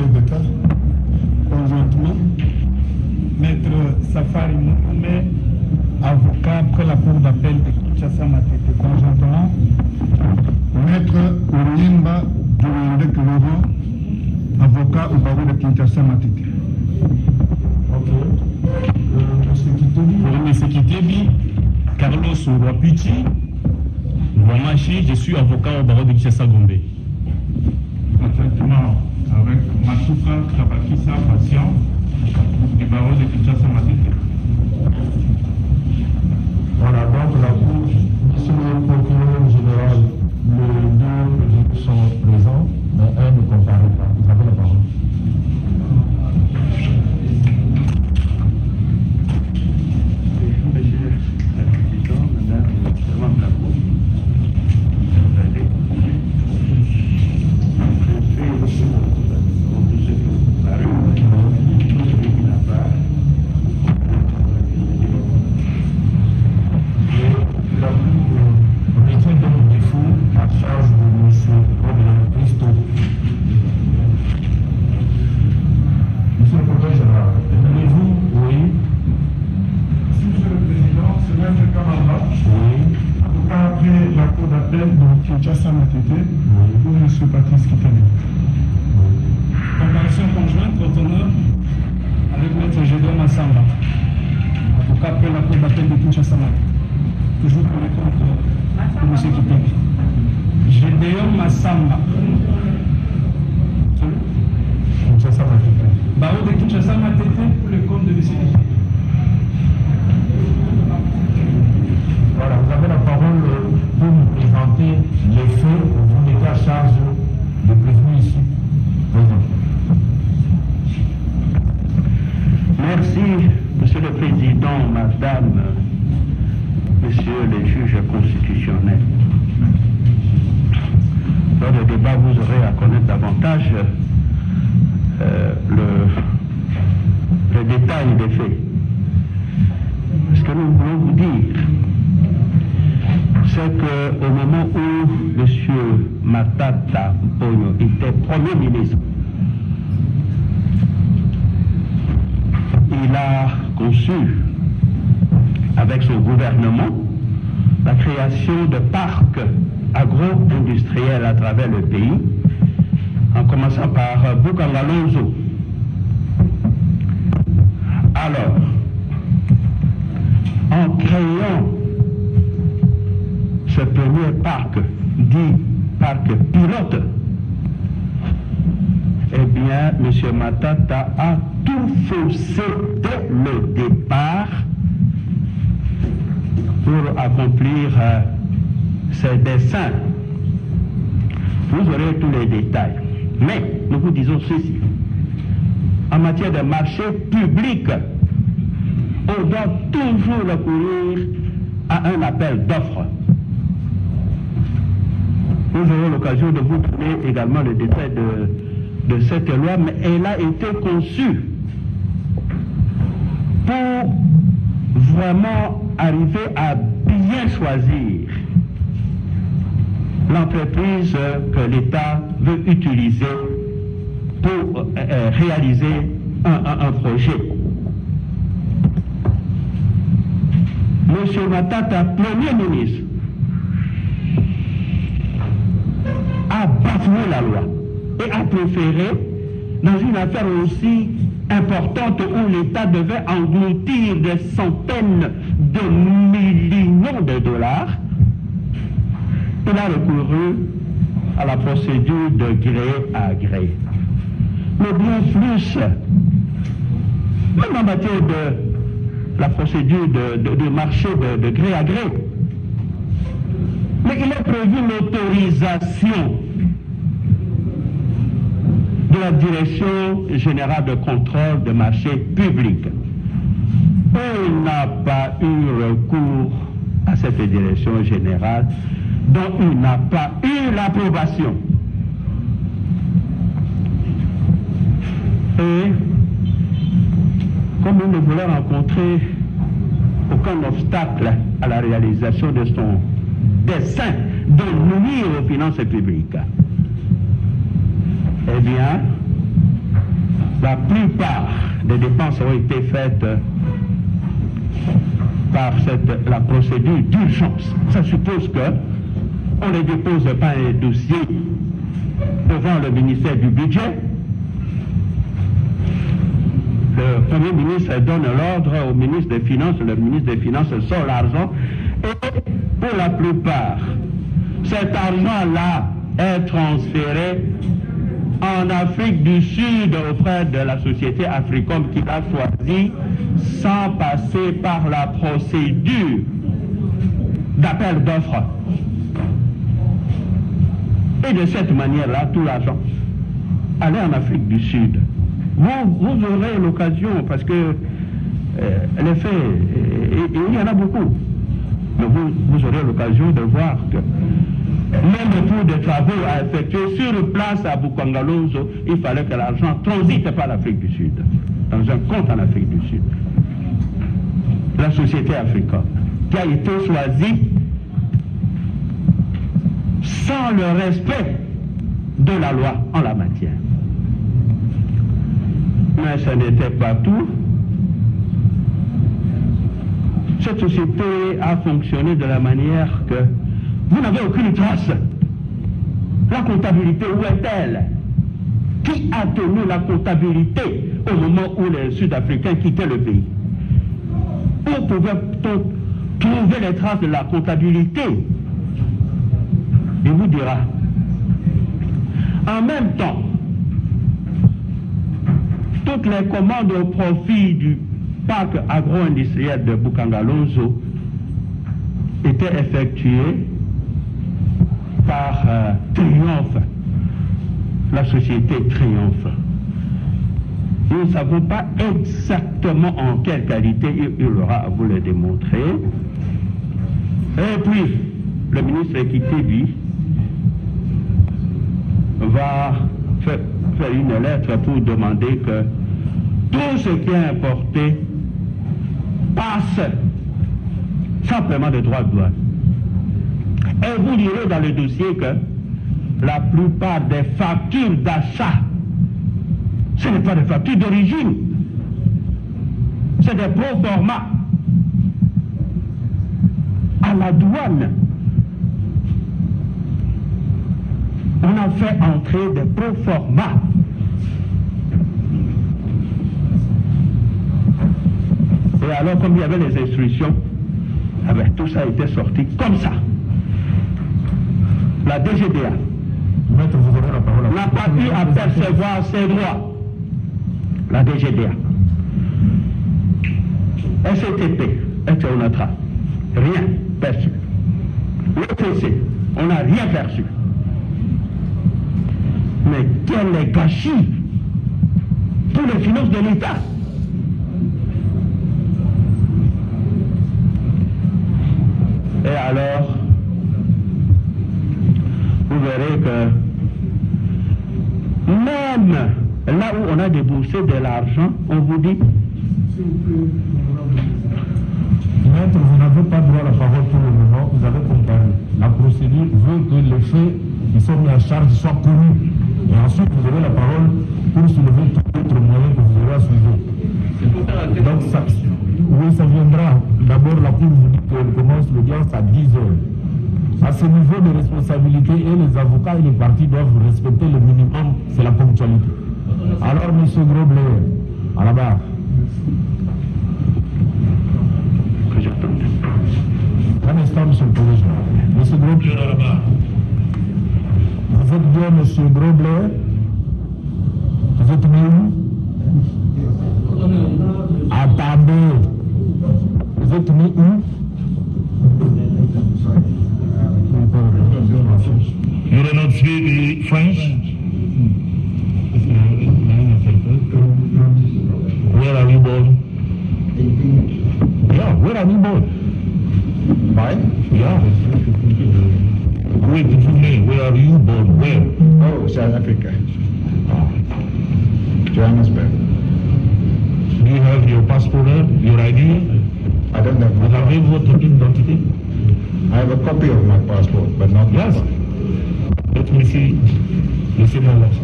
Conseil d'État, conjointement, Maître Safari Moumé, avocat après la Cour d'appel de Kinshasa Matete, conjointement, Maître Onyemba Douendek Laurent, avocat au barreau de Kinshasa Matete. Ok. Monsieur Kitebi, Carlos Wapichi, Wamachi, je suis avocat au barreau de Kinshasa Gombe. Conjointement avec Matuka Kabakisa, patient du barreau de Kinshasa Matete. Voilà, donc la Cour, monsieur le procureur général, les deux sont présents, mais un ne comparaît pas. Vous avez la parole. Kinshasa Matete pour M. Patrice Kitebi. Comparution conjointe, votre honneur, avec Maître Gédéon Massamba, avocat après la Cour d'appel de Kinshasa Matete. Toujours pour le compte de M. Kitebi. Gédéon Massamba. Kinshasa Matete. Barreau de Kinshasa Matete pour le compte de M. Kitebi. Voilà, vous avez la parole pour nous présenter les faits que vous mettez à charge de prévenu ici. Merci, Monsieur le Président, Madame, Messieurs les juges constitutionnels. Dans le débat, vous aurez à connaître davantage le détail des faits. Ce que nous voulons vous dire, c'est qu'au moment où M. Matata Mponyo était Premier ministre, il a conçu avec son gouvernement la création de parcs agro-industriels à travers le pays, en commençant par Bukangalonzo. Alors, en créant ce premier parc, dit parc pilote, eh bien, M. Matata a tout faussé dès le départ pour accomplir ses desseins. Vous aurez tous les détails. Mais nous vous disons ceci. En matière de marché public, on doit toujours recourir à un appel d'offres. Nous aurons l'occasion de vous donner également le détail de cette loi, mais elle a été conçue pour vraiment arriver à bien choisir l'entreprise que l'État veut utiliser pour réaliser un projet. Monsieur Matata, Premier ministre, a bafoué la loi et a préféré, dans une affaire aussi importante où l'État devait engloutir des centaines de millions de dollars, il a recouru à la procédure de gré à gré. Mais bien plus, même en matière de la procédure de marché de gré à gré, mais il est prévu l'autorisation de la Direction générale de contrôle de marché public. Il n'a pas eu recours à cette direction générale, dont il n'a pas eu l'approbation. Et comme il ne voulait rencontrer aucun obstacle à la réalisation de son dessein de nuire aux finances publiques, eh bien, La plupart des dépenses ont été faites par la procédure d'urgence. Ça suppose qu'on ne dépose pas un dossier devant le ministère du Budget. Le Premier ministre donne l'ordre au ministre des Finances, le ministre des Finances sort l'argent et pour la plupart, cet argent-là est transféré en Afrique du Sud auprès de la société Africom qui l'a choisi sans passer par la procédure d'appel d'offres. Et de cette manière-là, tout l'argent allait en Afrique du Sud. Vous aurez l'occasion, parce que les faits, il y en a beaucoup, mais vous aurez l'occasion de voir que même pour des travaux à effectuer sur place à Bukangalozo, il fallait que l'argent transite par l'Afrique du Sud, dans un compte en Afrique du Sud. La société africaine, qui a été choisie sans le respect de la loi en la matière. Mais ce n'était pas tout. Cette société a fonctionné de la manière que vous n'avez aucune trace. La comptabilité, où est-elle? Qui a tenu la comptabilité au moment où les Sud-Africains quittaient le pays? Où pouvait-on trouver les traces de la comptabilité? Il vous dira. En même temps, toutes les commandes au profit du parc agro-industriel de Bukangalozo étaient effectuées par Triomphe, la société Triomphe. Nous ne savons pas exactement en quelle qualité il aura à vous le démontrer. Et puis, le ministre Ekité, lui, va faire une lettre pour demander que tout ce qui est importé passe sans paiement de droits de douane. Et vous lirez dans le dossier que la plupart des factures d'achat, ce n'est pas des factures d'origine, c'est des proforma à la douane. On a fait entrer des proforma. Et alors, comme il y avait les instructions, tout ça a été sorti comme ça. La DGDA n'a pas pu apercevoir ses droits. La DGDA. SCTP, Eteonatra, rien perçu. L'OTC, on n'a rien perçu. Mais quel est gâchis pour les finances de l'État? Et alors, vous verrez que même là où on a déboursé de l'argent, on vous dit Maître, vous n'avez pas droit à la parole pour le moment, vous avez comparé. La procédure veut que les faits qui sont mis en charge soient connus. Et ensuite, vous aurez la parole pour soulever tout autre moyen que vous aurez à suivre. Donc, ça, oui, ça viendra. D'abord, la Cour vous dit qu'elle commence l'audience à 10 heures. À ce niveau de responsabilité, et les avocats et les partis doivent respecter le minimum, c'est la ponctualité. Alors, M. Grobler, à la barre. Un instant, M. le Président. M. Grobler, à la barre. Vous êtes bien, M. Grobler? Vous êtes où? Attendez. Vous êtes mis où? You do not speak French? Where are you born? Yeah, where are you born? Mine? Yeah. Wait, where are you born? Where? Oh, South Africa. Johannesburg. Do you have your passport there? Your ID? I don't have Vous my avez votre identité? I have a copy of my passport, but not Yes. my Let me see. Laissez-moi voir ça.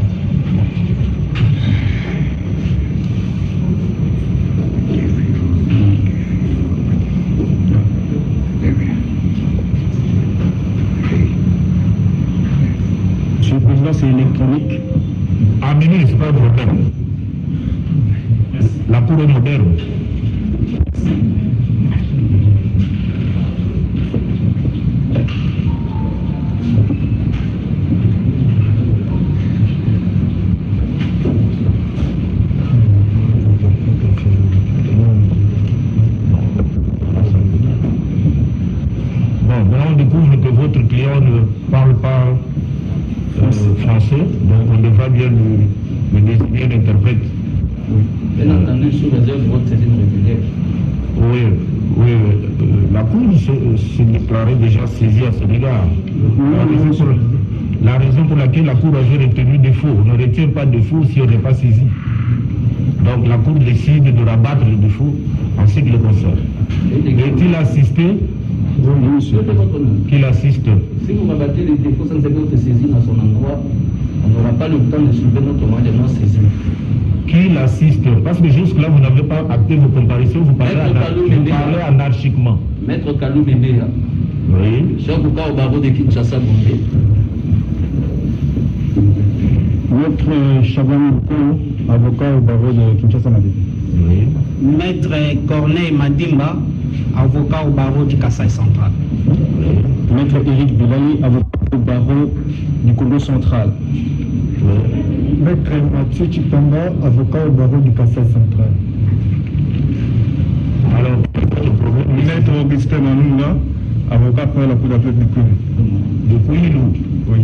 Président, c'est électronique. Ah, mais non, c'est pas moderne. La cour est moderne. On découvre que votre client ne parle pas français, donc on devra bien le désigner d'interprète. Bien entendu, sous réserve de votre saisine régulière. Oui, la Cour se déclarait déjà saisie à son égard. La raison pour laquelle la Cour avait retenu défaut, on ne retient pas défaut si on n'est pas saisi. Donc la Cour décide de rabattre le défaut en ce qui le concerne. Est-il assisté? Oui, monsieur. Qu'il assiste. Si vous rabattez les défauts sans que votre saisine à son endroit, on n'aura pas le temps de soulever notre moyen de non saisine. Qu'il assiste? Parce que jusque-là, vous n'avez pas acté vos comparaisons, vous parlez anarchiquement. Maître Kalou Bébé, oui. chef au barreau de Kinshasa, Bombay. Maître Chabam avocat au barreau de Kinshasa, Madé. Oui. Maître Corneille Madimba, avocat au barreau du Kasaï central. Maître Eric Bilali, avocat au barreau du Congo central. Maître Mathieu Chipamba, avocat au barreau du Kasaï central. Alors, Maître Augustin Manunga, avocat pour la Cour d'appel du Kouilou. De Kouilou? Oui.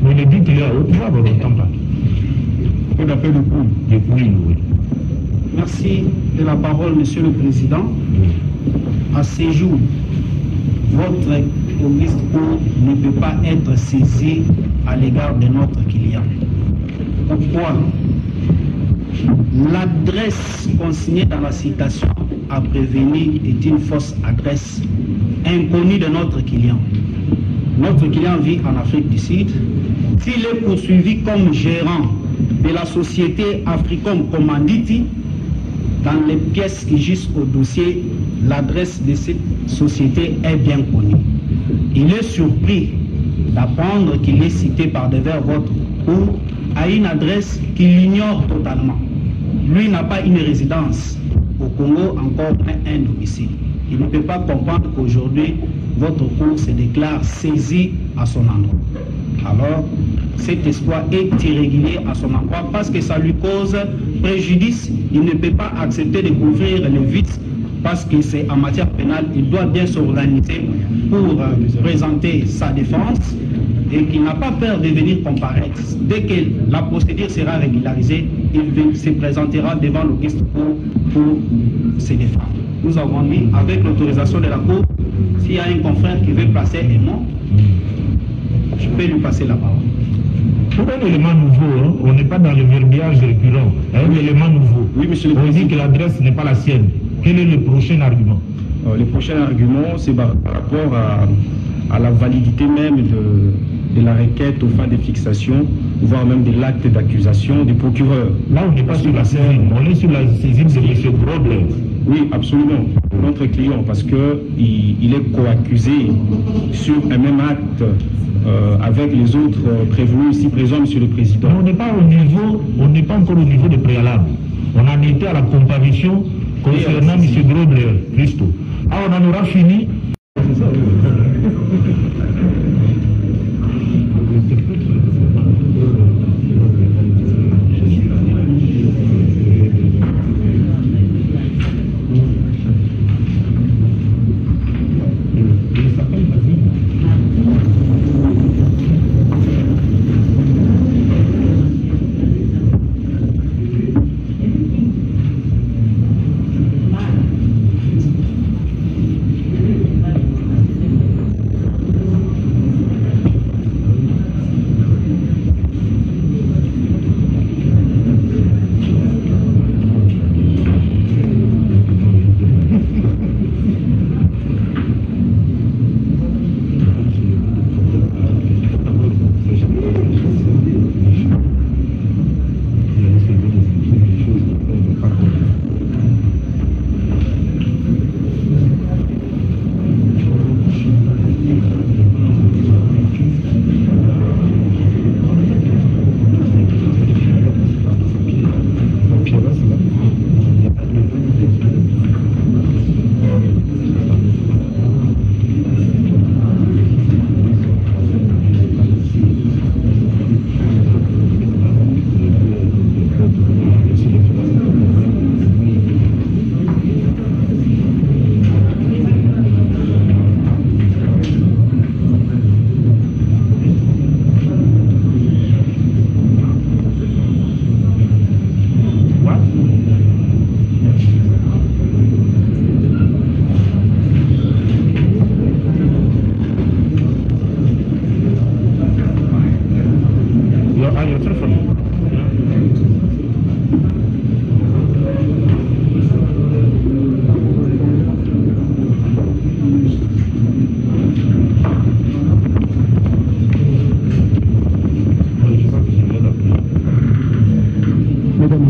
Mais le dit qu'il est à Haute-Voix, on n'entend pas. Cour d'appel du Kouilou. De Kouilou, oui. Merci de la parole, Monsieur le Président. À ce jour, votre Auguste Cour ne peut pas être saisi à l'égard de notre client. Pourquoi? L'adresse consignée dans la citation à prévenir est une fausse adresse inconnue de notre client. Notre client vit en Afrique du Sud. S'il est poursuivi comme gérant de la société Africom Commanditi, dans les pièces qui gisent au dossier, l'adresse de cette société est bien connue. Il est surpris d'apprendre qu'il est cité par devers votre cour à une adresse qu'il ignore totalement. Lui n'a pas une résidence au Congo, encore un domicile. Il ne peut pas comprendre qu'aujourd'hui, votre cour se déclare saisie à son endroit. Alors, cet espoir est irrégulier à son endroit parce que ça lui cause préjudice. Il ne peut pas accepter de couvrir les vices parce que c'est en matière pénale, il doit bien s'organiser pour présenter sa défense et qu'il n'a pas peur de venir comparaître. Dès que la procédure sera régularisée, il se présentera devant l'Auguste Cour pour se défendre. Nous avons dit, avec l'autorisation de la Cour, s'il y a un confrère qui veut placer un nom, je peux lui passer la parole. Pour un élément nouveau, hein, on n'est pas dans le verbiage récurrent. Un élément nouveau. Oui, monsieur le on Président. dit que l'adresse n'est pas la sienne. Quel est le prochain argument? Le prochain argument, c'est par rapport à la validité même de la requête aux fins de fixation, voire même de l'acte d'accusation du procureur. Là, on n'est pas sur la saisine, on est sur la saisine de M. Grobler. Oui, absolument. Notre client, parce qu'il est co-accusé sur un même acte avec les autres prévenus ici présents, Monsieur le Président. Mais on n'est pas encore au niveau des préalables. On en était à la comparution concernant M. Grobler, Christo. Ah, on en aura fini. C'est ça,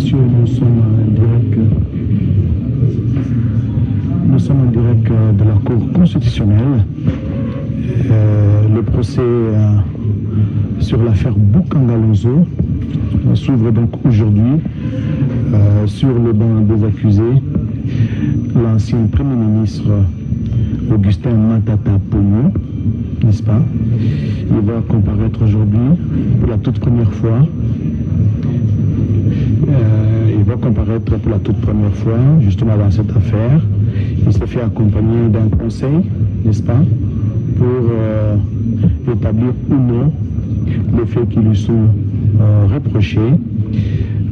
messieurs, nous sommes en direct de la Cour constitutionnelle. Le procès sur l'affaire Boukangalonzo s'ouvre donc aujourd'hui sur le banc des accusés. L'ancien Premier ministre Augustin Matata Ponyo, n'est-ce pas? Il va comparaître aujourd'hui pour la toute première fois. Il va comparaître pour la toute première fois, justement dans cette affaire. Il se fait accompagner d'un conseil, n'est-ce pas, pour établir ou non les faits qui lui sont reprochés.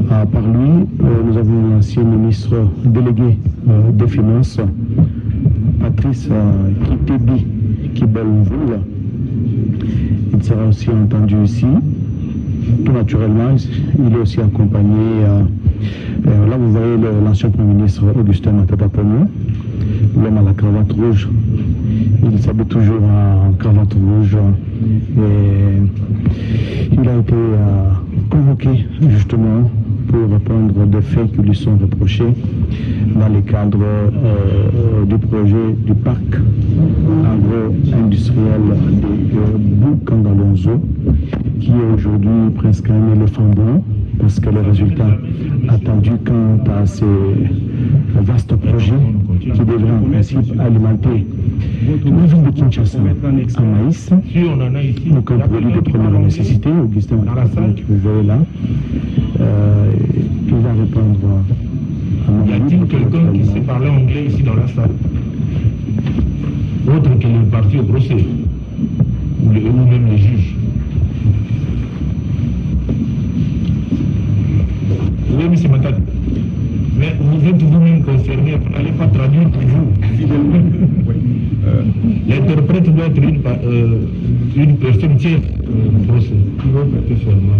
Par lui, nous avons l'ancien ministre délégué des Finances, Patrice Kitebi Kibelvoul. Il sera aussi entendu ici. Tout naturellement, il est aussi accompagné. Là, vous voyez l'ancien Premier ministre Augustin Matata Ponyo, l'homme à la cravate rouge. Il s'habille toujours en cravate rouge. Et il a été convoqué justement pour répondre des faits qui lui sont reprochés dans le cadre du projet du parc agro-industriel de Boukangalonzo, qui est aujourd'hui presque un éléphant blanc, parce que les résultats attendus quant à ces vastes projets qui devraient en principe alimenter la ville de Kinshasa en maïs, donc un produit de première nécessité. Augustin Matata, que vous voyez là, il va répondre à mon Y a-t-il quelqu'un qui sait parler anglais ici dans la salle? Autre que le parti au procès, ou même les juges? Oui, M. Matata. Mais vous êtes vous-même concerné, vous n'allez pas traduire pour vous. L'interprète doit être une personne tiers au procès. Il doit prêter serment.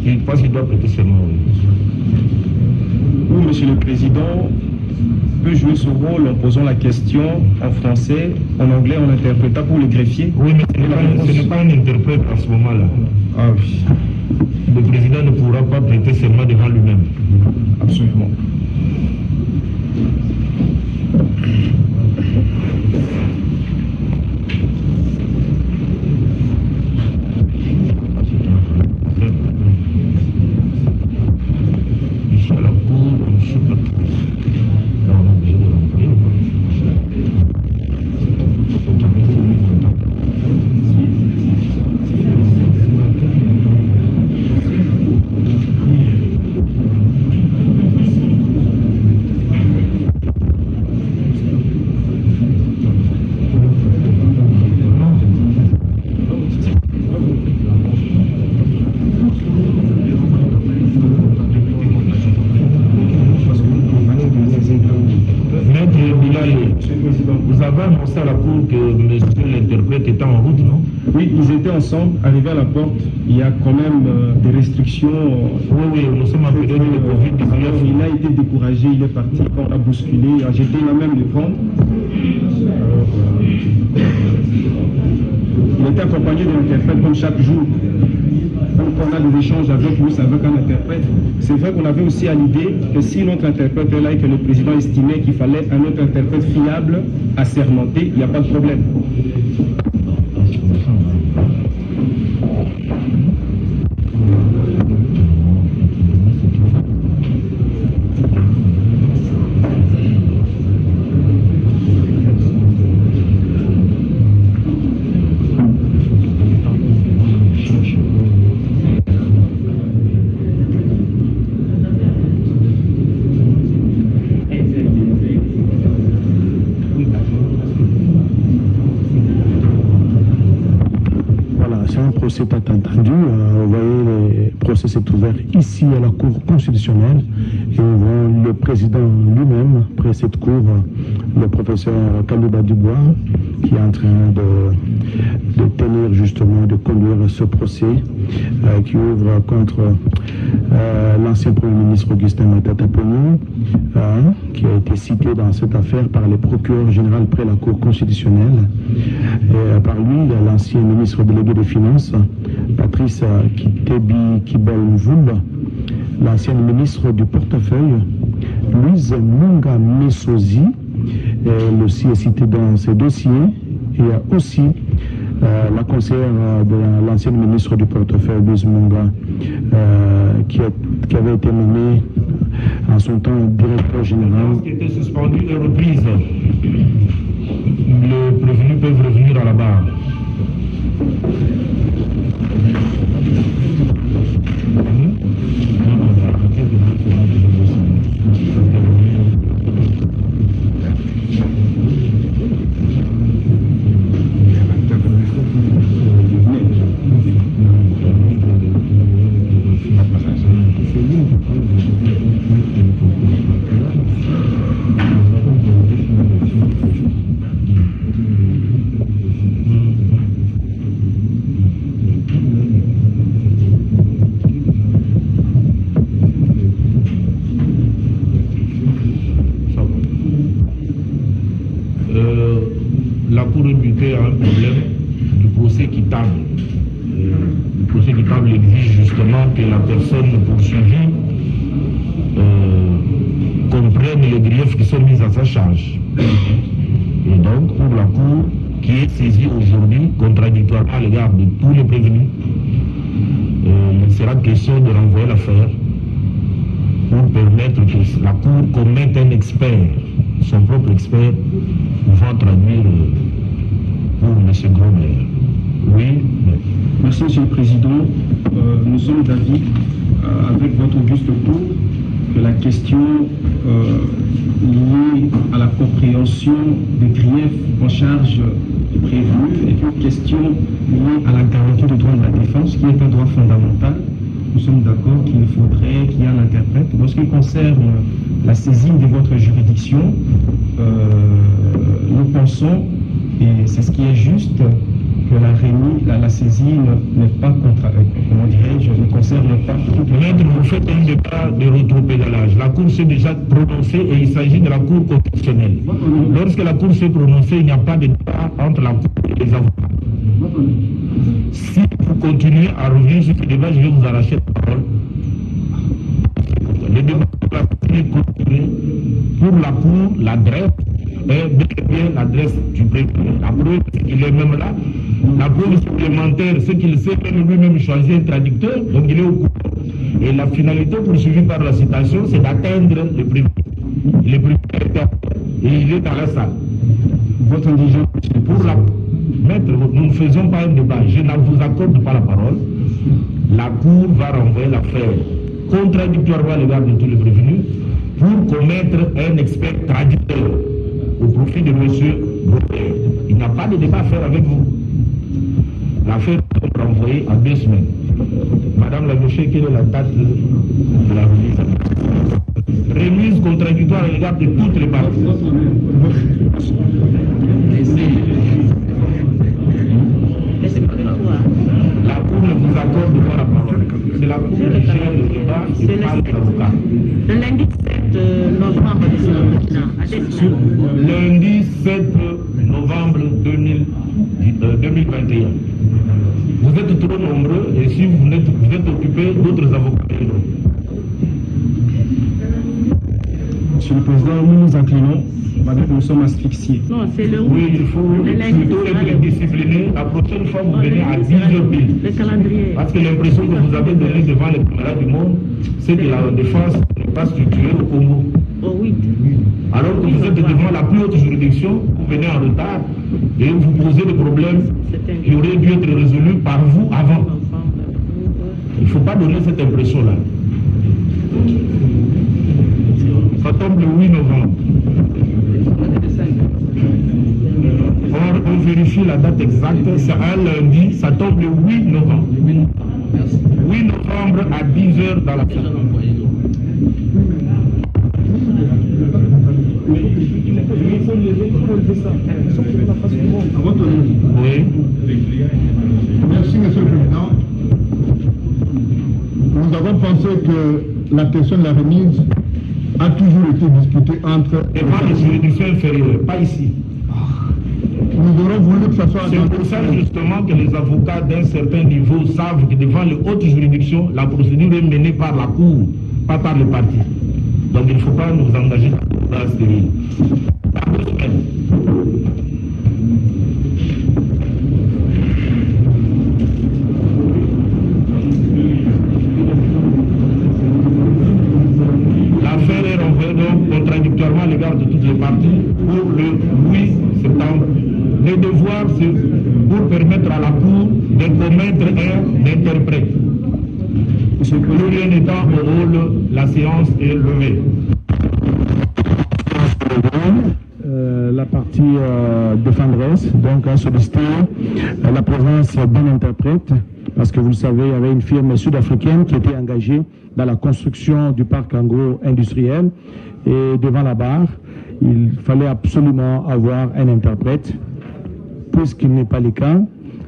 Je pense qu'il doit prêter serment. Oui, Monsieur le Président peut jouer ce rôle en posant la question en français, en anglais, en interprétant pour le greffier. Oui, mais ce n'est pas un interprète à ce moment-là. Ah oui. Le président ne pourra pas prêter serment devant lui-même. Absolument. Vous avez annoncé à la cour que monsieur l'interprète était en route, non? Oui, ils étaient ensemble, arrivés à la porte. Il y a quand même des restrictions. Oui, nous sommes en période de Covid-19. Il a été découragé, il est parti, on a bousculé, j'étais là même le prendre. Il était accompagné d'un interprète comme chaque jour. Donc on a des échanges avec lui, avec un interprète. C'est vrai qu'on avait aussi à l'idée que si notre interprète est là et que le président estimait qu'il fallait un autre interprète fiable, assermenté, il n'y a pas de problème. C'est attendu. Vous voyez, le procès s'est ouvert ici à la Cour constitutionnelle et on voit le président lui-même, près de cette cour, le professeur Kalouba Dubois, qui est en train de tenir justement, de conduire ce procès qui ouvre contre l'ancien Premier ministre Augustin Matata Ponyo, qui a été cité dans cette affaire par le procureur général près la Cour constitutionnelle. Et par lui, l'ancien ministre délégué des Finances, Patrice Kitebi Kibelvoul, l'ancienne ministre du portefeuille, Louise Munga Messozi. Elle aussi est citée dans ces dossiers. Il y a aussi la conseillère de l'ancienne ministre du portefeuille, Louise Munga, qui avait été nommée en son temps directeur général. Qui était suspendu et reprise. Les prévenus peuvent revenir à la barre. La Cour réputait à un problème du procès équitable. Le procès équitable exige justement que la personne poursuivie comprenne les griefs qui sont mis à sa charge. Et donc, pour la Cour, qui est saisie aujourd'hui contradictoirement à l'égard de tous les prévenus, il sera question de renvoyer l'affaire pour permettre que la Cour commette un expert, son propre expert, pouvant traduire pour M. Grosmaire. Oui. Merci, M. le Président. Nous sommes d'avis, avec votre auguste cour, que la question liée à la compréhension des griefs en charge du prévenu est une question liée à la garantie du droit de la défense, qui est un droit fondamental. Nous sommes d'accord qu'il faudrait qu'il y ait un interprète. Pour ce qui concerne la saisine de votre juridiction, nous pensons, et c'est ce qui est juste, que la saisine n'est pas ne concerne pas tout. Maître, vous faites un débat de rétropédalage. La Cour s'est déjà prononcée et il s'agit de la Cour constitutionnelle. Lorsque la Cour s'est prononcée, il n'y a pas de débat entre la Cour et les avocats. Si vous continuez à revenir sur ce débat, je vais vous arracher la parole. Le débat de la Cour est continué. Pour la Cour, l'adresse est bien l'adresse du prévenu. La preuve, c'est qu'il est même là. La preuve supplémentaire, c'est qu'il sait même lui-même choisir un traducteur, donc il est au courant. Et la finalité poursuivie par la citation, c'est d'atteindre le prévenu. Le prévenu et il est dans la salle. Votre indigence, pour la maître, nous ne faisons pas un débat. Je ne vous accorde pas la parole. La Cour va renvoyer l'affaire contradictoirement à l'égard de tous les prévenus pour commettre un expert traducteur au profit de M. Robert. Il n'y a pas de débat à faire avec vous. L'affaire est renvoyée à 2 semaines. Madame la Gaucher, quelle est la date de la remise? Remise contradictoire à l'égard de toutes les parties. La Cour ne vous accorde pas la parole. C'est la Cour qui gère le débat et pas l'avocat. Le lundi 7 novembre de ce mois, lundi 7 novembre 2021. Vous êtes trop nombreux et si vous êtes occupés, d'autres avocats. Monsieur le Président, nous nous inclinons, nous sommes asphyxiés. Non, c'est le oui, il faut plutôt être discipliné. La prochaine fois, vous venez à 10h pile. Le calendrier. Parce que l'impression que vous avez donnée devant les caméras du monde, c'est que la défense n'est pas structurée au Congo. Oh oui. Alors que vous êtes devant la plus haute juridiction, vous venez en retard et vous posez des problèmes qui auraient dû être résolus par vous avant. Il ne faut pas donner cette impression-là. Ça tombe le 8 novembre. On vérifie la date exacte, c'est un lundi, ça tombe le 8 novembre. 8 novembre à 10h dans la salle. Oui. Merci, Monsieur le Président. Nous avons pensé que la question de la remise a toujours été discutée entre... Devant les juridictions inférieures, pas ici. Nous aurons voulu que ça soit... C'est pour ça justement que les avocats d'un certain niveau savent que devant les hautes juridictions, la procédure est menée par la Cour. pas par le parti. Donc il ne faut pas nous engager dans la stérile. Par 2 semaines. L'affaire est renvoyée donc contradictoirement à l'égard de toutes les parties pour le 8 septembre. Le devoir, c'est pour permettre à la Cour de commettre un interprète. Plus rien n'étant au rôle, la séance est levée. La partie défendresse donc a sollicité la présence d'un interprète parce que vous le savez, il y avait une firme sud-africaine qui était engagée dans la construction du parc agro-industriel et devant la barre, il fallait absolument avoir un interprète. Puisqu'il n'est pas le cas,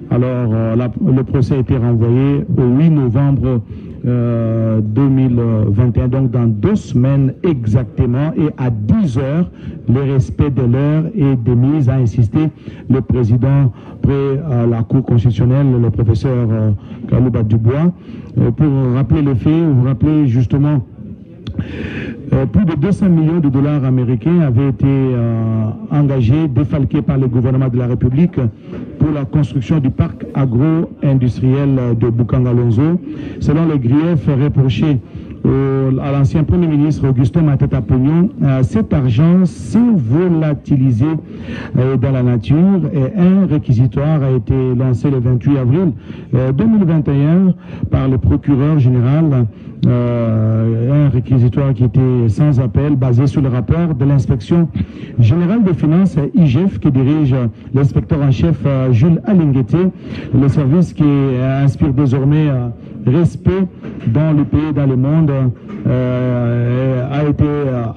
alors le procès a été renvoyé au 8 novembre 2021, donc dans 2 semaines exactement, et à 10 heures, le respect de l'heure est démise, a insisté le président près à la Cour constitutionnelle, le professeur Kalouba Dubois. Pour rappeler les faits, vous rappelez justement plus de 200 millions de dollars américains avaient été engagés, défalqués par le gouvernement de la République pour la construction du parc agro-industriel de Boukangalonzo. Selon les griefs reprochés à l'ancien Premier ministre Augustin Matata Pognon, cet argent s'est volatilisé dans la nature et un réquisitoire a été lancé le 28 avril 2021 par le procureur général, un réquisitoire qui était sans appel, basé sur le rapport de l'inspection générale des finances IGF que dirige l'inspecteur en chef Jules Alingueté, le service qui inspire désormais respect dans le pays, dans le monde, a été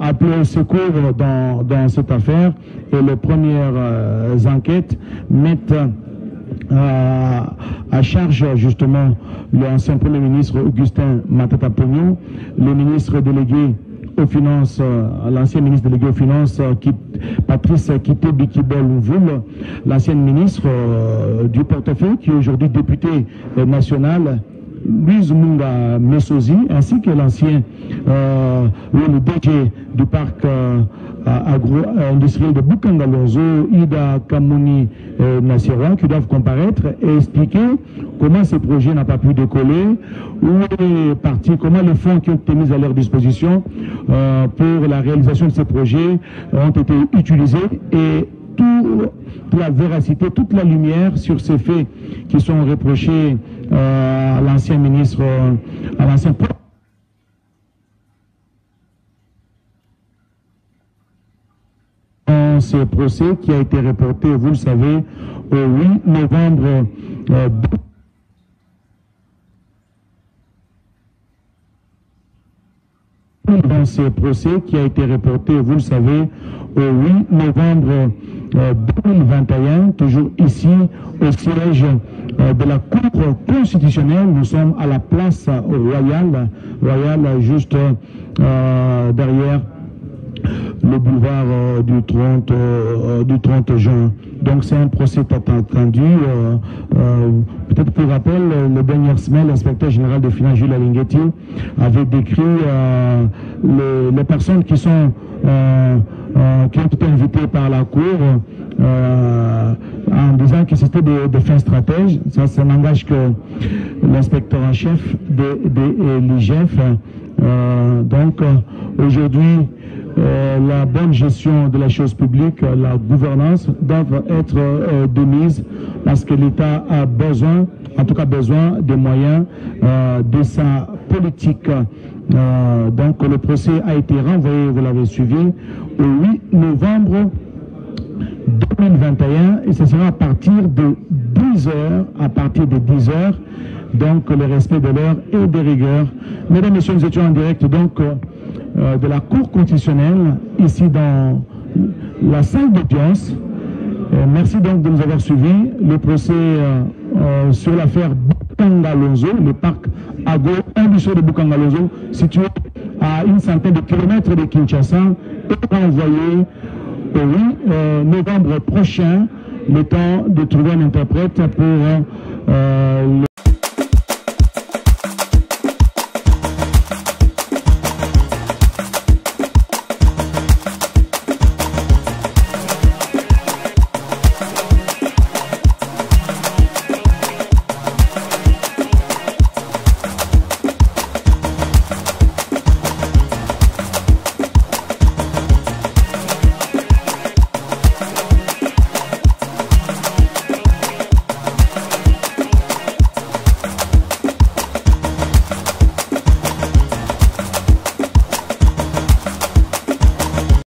appelé au secours dans cette affaire et les premières enquêtes mettent à charge justement l'ancien Premier ministre Augustin Matata Pognon, le ministre délégué aux finances, l'ancien ministre délégué aux finances, Patrice Kité Bikibol-Mvoul, l'ancienne ministre du portefeuille qui est aujourd'hui député national, Louise Munga Messozi, ainsi que l'ancien le DG du parc agro-industriel de Boukangalonzo, Ida Kamouni Nassira, qui doivent comparaître et expliquer comment ce projet n'a pas pu décoller, où est parti, comment les fonds qui ont été mis à leur disposition pour la réalisation de ces projets ont été utilisés et toute la véracité, toute la lumière sur ces faits qui sont reprochés à l'ancien ministre, à l'ancien ce procès qui a été reporté, vous le savez, au 8 novembre dans ce procès qui a été reporté, vous le savez, au 8 novembre 2021, toujours ici au siège de la Cour constitutionnelle. Nous sommes à la place royale, juste derrière le boulevard du 30 juin. Donc c'est un procès attendu. Peut-être pour rappel, le dernier semaine, l'inspecteur général des finances, Jules Alingueté, avait décrit les personnes qui sont qui ont été invitées par la Cour en disant que c'était des fins stratèges. Ça, c'est un langage que l'inspecteur en chef de l'IGF. Donc aujourd'hui, la bonne gestion de la chose publique, la gouvernance doivent être de mise parce que l'État a besoin, en tout cas besoin des moyens de sa politique. Donc le procès a été renvoyé, vous l'avez suivi, au 8 novembre 2021 et ce sera à partir de 10 heures, donc le respect de l'heure et des rigueurs. Mesdames et messieurs, nous étions en direct donc de la Cour constitutionnelle, ici dans la salle d'audience. Merci donc de nous avoir suivis. Le procès sur l'affaire Boukangalonzo, le parc agro-industriel de Boukangalonzo, situé à une centaine de kilomètres de Kinshasa, est renvoyé au 8 novembre prochain, le temps de trouver un interprète pour